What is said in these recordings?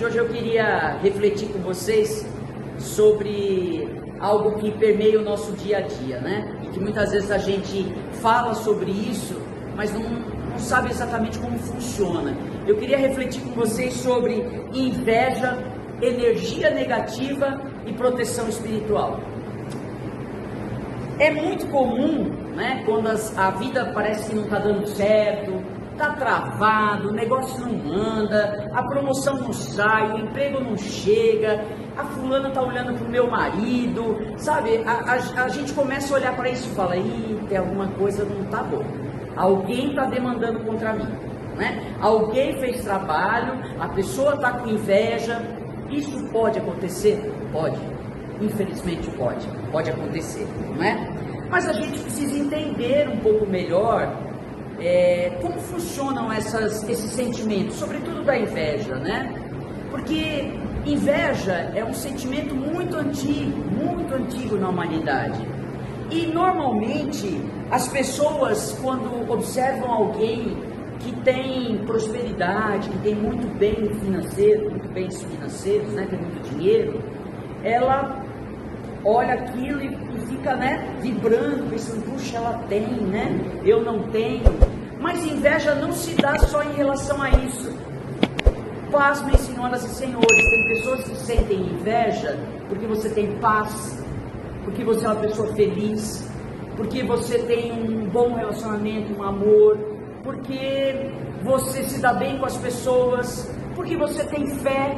gente, hoje eu queria refletir com vocês sobre algo que permeia o nosso dia a dia, né? E que muitas vezes a gente fala sobre isso, mas não sabe exatamente como funciona. Eu queria refletir com vocês sobre inveja, energia negativa e proteção espiritual. É muito comum, né, quando a vida parece que não está dando certo, está travado, o negócio não anda, a promoção não sai, o emprego não chega, a fulana está olhando para o meu marido, sabe? A gente começa a olhar para isso e fala, tem alguma coisa não está boa, alguém está demandando contra mim, né? Alguém fez trabalho, a pessoa está com inveja. Isso pode acontecer? Pode. Infelizmente pode acontecer, não é? Mas a gente precisa entender um pouco melhor como funcionam esses sentimentos, sobretudo da inveja, né? Porque inveja é um sentimento muito antigo na humanidade. E normalmente as pessoas, quando observam alguém que tem prosperidade, que tem muito bens financeiros, né? Tem muito dinheiro, ela olha aquilo e fica, né, vibrando, pensando, puxa, ela tem, né, eu não tenho. Mas inveja não se dá só em relação a isso. Pasmem, senhoras e senhores, tem pessoas que sentem inveja porque você tem paz, porque você é uma pessoa feliz, porque você tem um bom relacionamento, um amor, porque você se dá bem com as pessoas, porque você tem fé,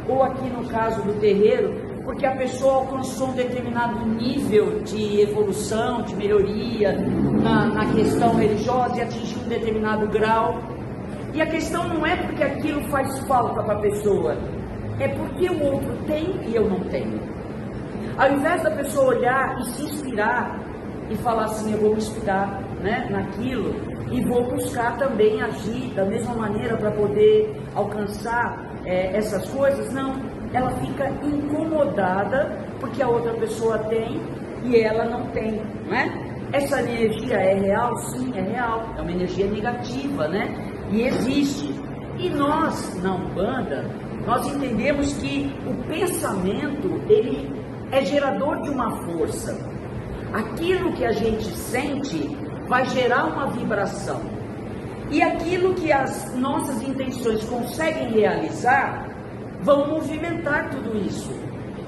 ou aqui no caso do terreiro, porque a pessoa alcançou um determinado nível de evolução, de melhoria na questão religiosa e atingiu um determinado grau. E a questão não é porque aquilo faz falta para a pessoa, é porque o outro tem e eu não tenho. Ao invés da pessoa olhar e se inspirar e falar assim, eu vou me inspirar, né, naquilo e vou buscar também agir da mesma maneira para poder alcançar essas coisas, não. Ela fica incomodada porque a outra pessoa tem e ela não tem, não é? Essa energia é real? Sim, é real. É uma energia negativa, né? E existe. E nós, na Umbanda, nós entendemos que o pensamento, ele é gerador de uma força. Aquilo que a gente sente vai gerar uma vibração. E aquilo que as nossas intenções conseguem realizar vão movimentar tudo isso.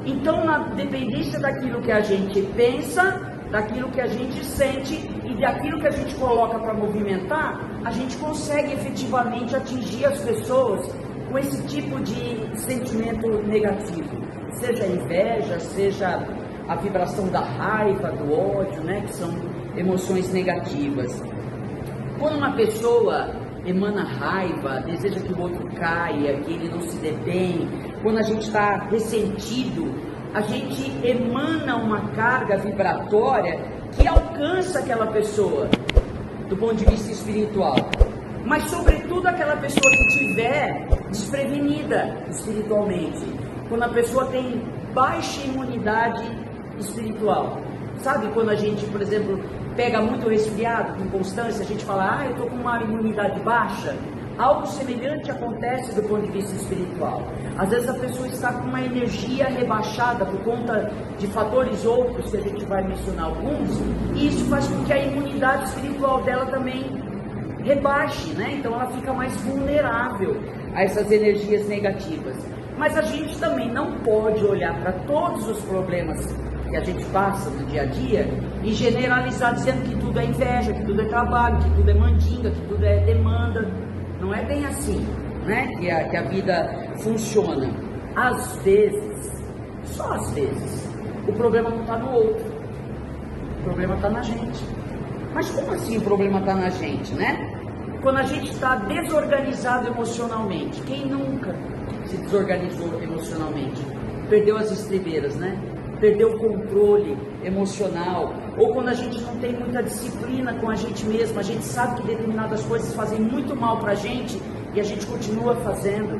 Então, na dependência daquilo que a gente pensa, daquilo que a gente sente e daquilo que a gente coloca para movimentar, a gente consegue efetivamente atingir as pessoas com esse tipo de sentimento negativo. Seja a inveja, seja a vibração da raiva, do ódio, né, que são emoções negativas. Quando uma pessoa emana raiva, deseja que o outro caia, que ele não se dê bem, quando a gente está ressentido, a gente emana uma carga vibratória que alcança aquela pessoa do ponto de vista espiritual, mas sobretudo aquela pessoa que estiver desprevenida espiritualmente, quando a pessoa tem baixa imunidade espiritual. Sabe quando a gente, por exemplo, pega muito resfriado com constância, a gente fala, eu estou com uma imunidade baixa? Algo semelhante acontece do ponto de vista espiritual. Às vezes a pessoa está com uma energia rebaixada por conta de fatores outros, que a gente vai mencionar alguns, e isso faz com que a imunidade espiritual dela também rebaixe, né? Então ela fica mais vulnerável a essas energias negativas. Mas a gente também não pode olhar para todos os problemas que a gente passa no dia a dia e generalizar dizendo que tudo é inveja, que tudo é trabalho, que tudo é mandinga, que tudo é demanda. Não é bem assim, né, que a vida funciona. Às vezes, só às vezes, o problema não está no outro, o problema está na gente. Mas como assim o problema está na gente, né? Quando a gente está desorganizado emocionalmente, quem nunca se desorganizou emocionalmente? Perdeu as estribeiras, né? Perdeu o controle emocional, ou quando a gente não tem muita disciplina com a gente mesmo, a gente sabe que determinadas coisas fazem muito mal para a gente e a gente continua fazendo,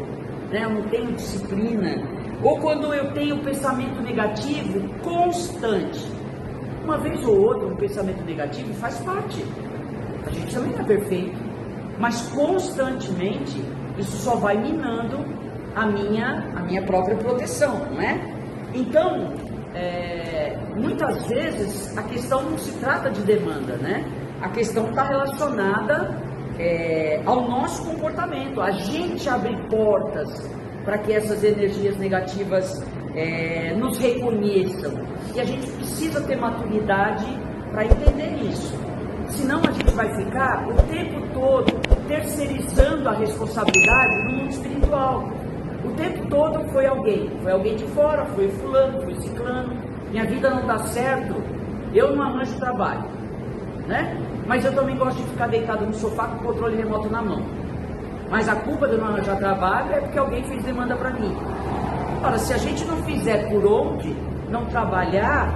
né? Eu não tenho disciplina, ou quando eu tenho pensamento negativo constante, uma vez ou outra um pensamento negativo faz parte, a gente também não é perfeito, mas constantemente isso só vai minando a minha própria proteção, não é? Então, muitas vezes a questão não se trata de demanda, né? A questão está relacionada ao nosso comportamento. A gente abre portas para que essas energias negativas nos reconheçam. E a gente precisa ter maturidade para entender isso. Senão a gente vai ficar o tempo todo terceirizando a responsabilidade no mundo espiritual. O tempo todo foi alguém de fora, foi fulano, foi ciclano. Minha vida não dá certo, eu não arranjo trabalho, né? Mas eu também gosto de ficar deitado no sofá com o controle remoto na mão. Mas a culpa de eu não arranjar trabalho é porque alguém fez demanda para mim. Ora, se a gente não fizer por onde, não trabalhar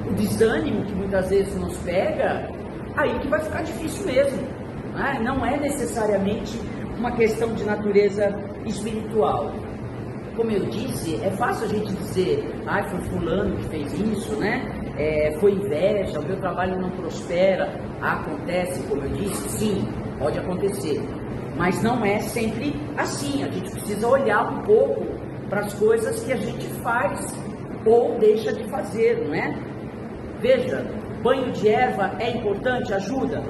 o desânimo que muitas vezes nos pega, aí que vai ficar difícil mesmo, né? Não é necessariamente uma questão de natureza espiritual. Como eu disse, é fácil a gente dizer, foi fulano que fez isso, né? Foi inveja, o meu trabalho não prospera. Acontece, como eu disse, sim, pode acontecer. Mas não é sempre assim. A gente precisa olhar um pouco para as coisas que a gente faz ou deixa de fazer, não é? Veja, banho de erva é importante? Ajuda?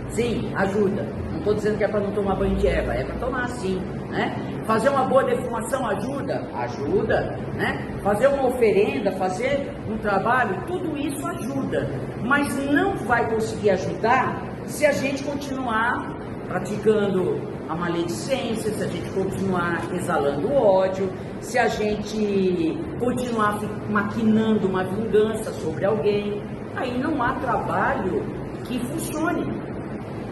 Sim, ajuda. Não estou dizendo que é para não tomar banho de erva, é para tomar sim, né? Fazer uma boa defumação ajuda? Ajuda, né? Fazer uma oferenda, fazer um trabalho, tudo isso ajuda. Mas não vai conseguir ajudar se a gente continuar praticando a maledicência, se a gente continuar exalando ódio, se a gente continuar maquinando uma vingança sobre alguém. Aí não há trabalho que funcione,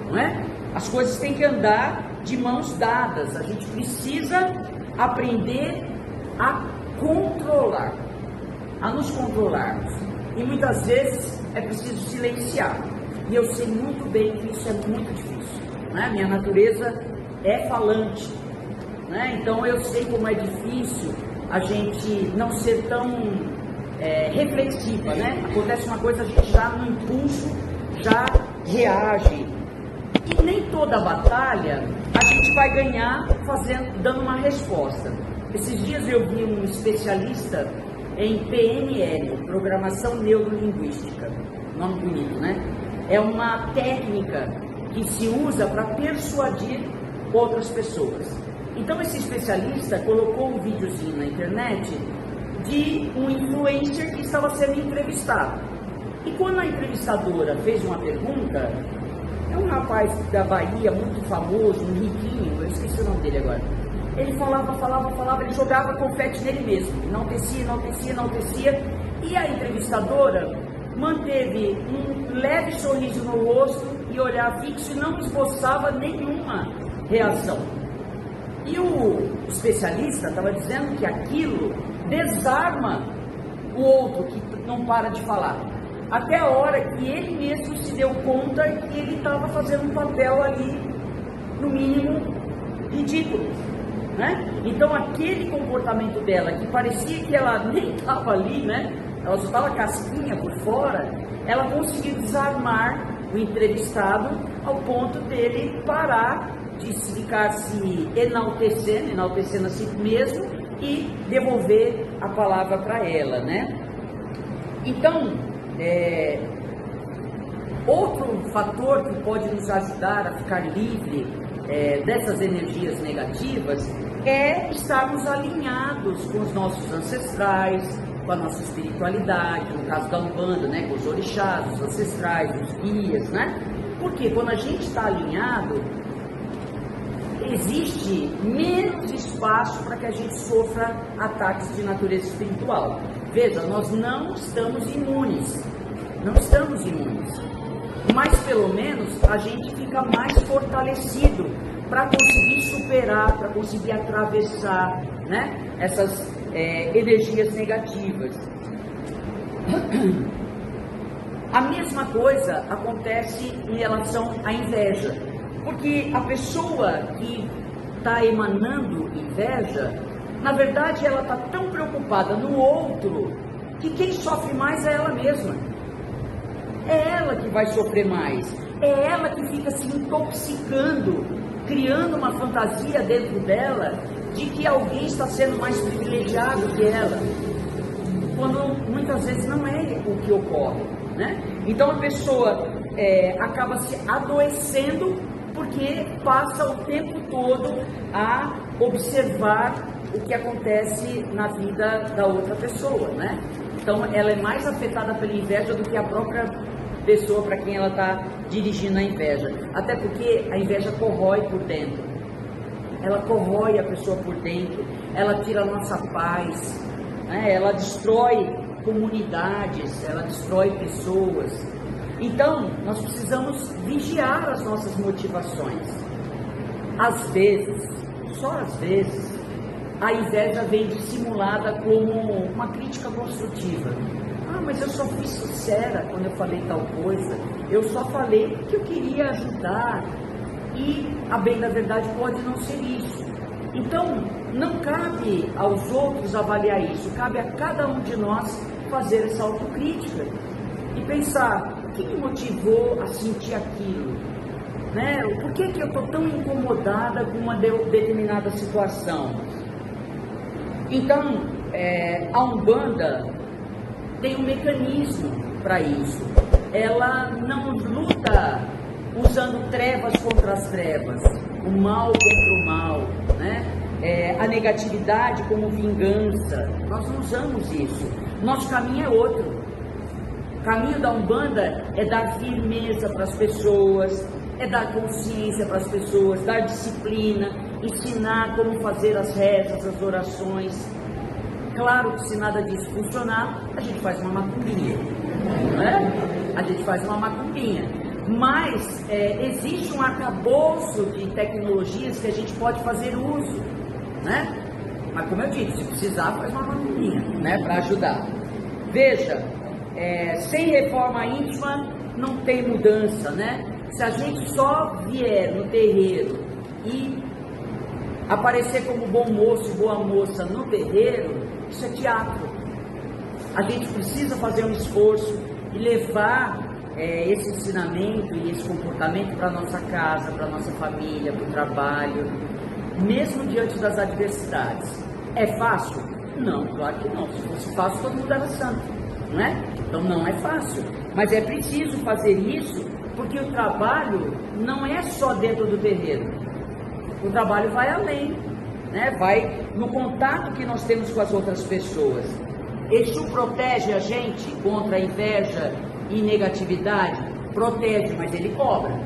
não é? As coisas têm que andar de mãos dadas. A gente precisa aprender a controlar, a nos controlarmos. E muitas vezes é preciso silenciar. E eu sei muito bem que isso é muito difícil, né? Minha natureza é falante, né? Então eu sei como é difícil a gente não ser tão reflexiva, né? Acontece uma coisa, a gente já no impulso já reage. E nem toda batalha a gente vai ganhar dando uma resposta. Esses dias eu vi um especialista em PNL, Programação Neurolinguística, nome bonito, né? É uma técnica que se usa para persuadir outras pessoas. Então esse especialista colocou um videozinho na internet de um influencer que estava sendo entrevistado. E quando a entrevistadora fez uma pergunta, é um rapaz da Bahia, muito famoso, um riquinho, eu esqueci o nome dele agora. Ele falava, ele jogava confete nele mesmo, enaltecia, e a entrevistadora manteve um leve sorriso no rosto e olhar fixo e não esboçava nenhuma reação. E o especialista estava dizendo que aquilo desarma o outro que não para de falar. Até a hora que ele mesmo se deu conta que ele estava fazendo um papel ali, no mínimo, ridículo, né? Então aquele comportamento dela, que parecia que ela nem estava ali, né? Ela só estava casquinha por fora, ela conseguiu desarmar o entrevistado ao ponto dele parar de ficar se enaltecendo a si mesmo e devolver a palavra para ela, né? Então, outro fator que pode nos ajudar a ficar livre dessas energias negativas é estarmos alinhados com os nossos ancestrais, com a nossa espiritualidade, no caso da Umbanda, né, com os orixás, os ancestrais, os guias, né? Porque quando a gente está alinhado, existe menos espaço para que a gente sofra ataques de natureza espiritual. Veja, nós não estamos imunes, mas pelo menos a gente fica mais fortalecido para conseguir superar, para conseguir atravessar, né, essas energias negativas. A mesma coisa acontece em relação à inveja, porque a pessoa que está emanando inveja, na verdade ela está tão preocupada no outro, que quem sofre mais é ela mesma. É ela que vai sofrer mais, é ela que fica se intoxicando criando uma fantasia dentro dela de que alguém está sendo mais privilegiado que ela, quando muitas vezes não é o que ocorre, né? Então a pessoa acaba se adoecendo porque passa o tempo todo a observar o que acontece na vida da outra pessoa, né? Então ela é mais afetada pela inveja do que a própria pessoa para quem ela está dirigindo a inveja, até porque a inveja corrói por dentro, ela corrói a pessoa por dentro, ela tira a nossa paz, né? Ela destrói comunidades, ela destrói pessoas. Então nós precisamos vigiar as nossas motivações. Às vezes, só às vezes, a inveja vem dissimulada como uma crítica construtiva. Ah, mas eu só fui sincera quando eu falei tal coisa, eu só falei que eu queria ajudar, e a bem da verdade pode não ser isso. Então, não cabe aos outros avaliar isso, cabe a cada um de nós fazer essa autocrítica e pensar, o que me motivou a sentir aquilo? Né? Por que eu estou tão incomodada com uma determinada situação? Então, a Umbanda tem um mecanismo para isso. Ela não luta usando trevas contra as trevas, o mal contra o mal, né? A negatividade como vingança. Nós não usamos isso. Nosso caminho é outro. O caminho da Umbanda é dar firmeza para as pessoas, é dar consciência para as pessoas, dar disciplina, ensinar como fazer as rezas, as orações. Claro que se nada disso funcionar, a gente faz uma macumbinha, né? A gente faz uma macumbinha. Mas existe um arcabouço de tecnologias que a gente pode fazer uso, né? Mas como eu disse, se precisar, faz uma macumbinha, né? Para ajudar. Veja, sem reforma íntima não tem mudança, né? Se a gente só vier no terreiro e aparecer como bom moço, boa moça no terreiro, isso é teatro. A gente precisa fazer um esforço e levar esse ensinamento e esse comportamento para a nossa casa, para a nossa família, para o trabalho, mesmo diante das adversidades. É fácil? Não, claro que não. Se fosse fácil, todo mundo era santo, não é? Então não é fácil, mas é preciso fazer isso, porque o trabalho não é só dentro do terreiro. O trabalho vai além, né? Vai no contato que nós temos com as outras pessoas. Exu protege a gente contra a inveja e negatividade? Protege, mas ele cobra.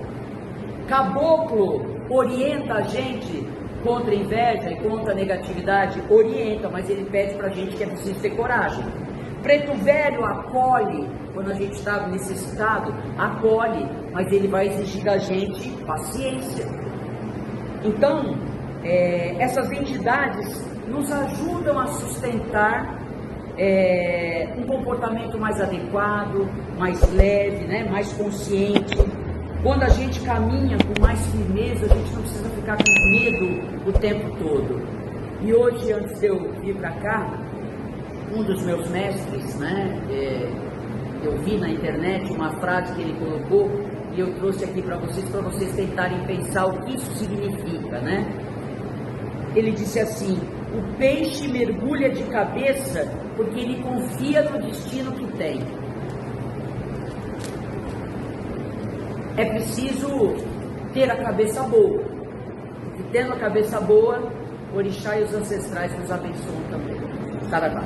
Caboclo orienta a gente contra a inveja e contra a negatividade? Orienta, mas ele pede pra gente que é preciso ter coragem. Preto Velho acolhe, quando a gente está necessitado, acolhe, mas ele vai exigir da gente paciência. Então, essas entidades nos ajudam a sustentar um comportamento mais adequado, mais leve, né, mais consciente. Quando a gente caminha com mais firmeza, a gente não precisa ficar com medo o tempo todo. E hoje, antes de eu vir para cá, um dos meus mestres, né, eu vi na internet uma frase que ele colocou e eu trouxe aqui para vocês tentarem pensar o que isso significa, né? Ele disse assim: o peixe mergulha de cabeça porque ele confia no destino que tem. É preciso ter a cabeça boa, porque tendo a cabeça boa, o orixá e os ancestrais nos abençoam também. Saravá.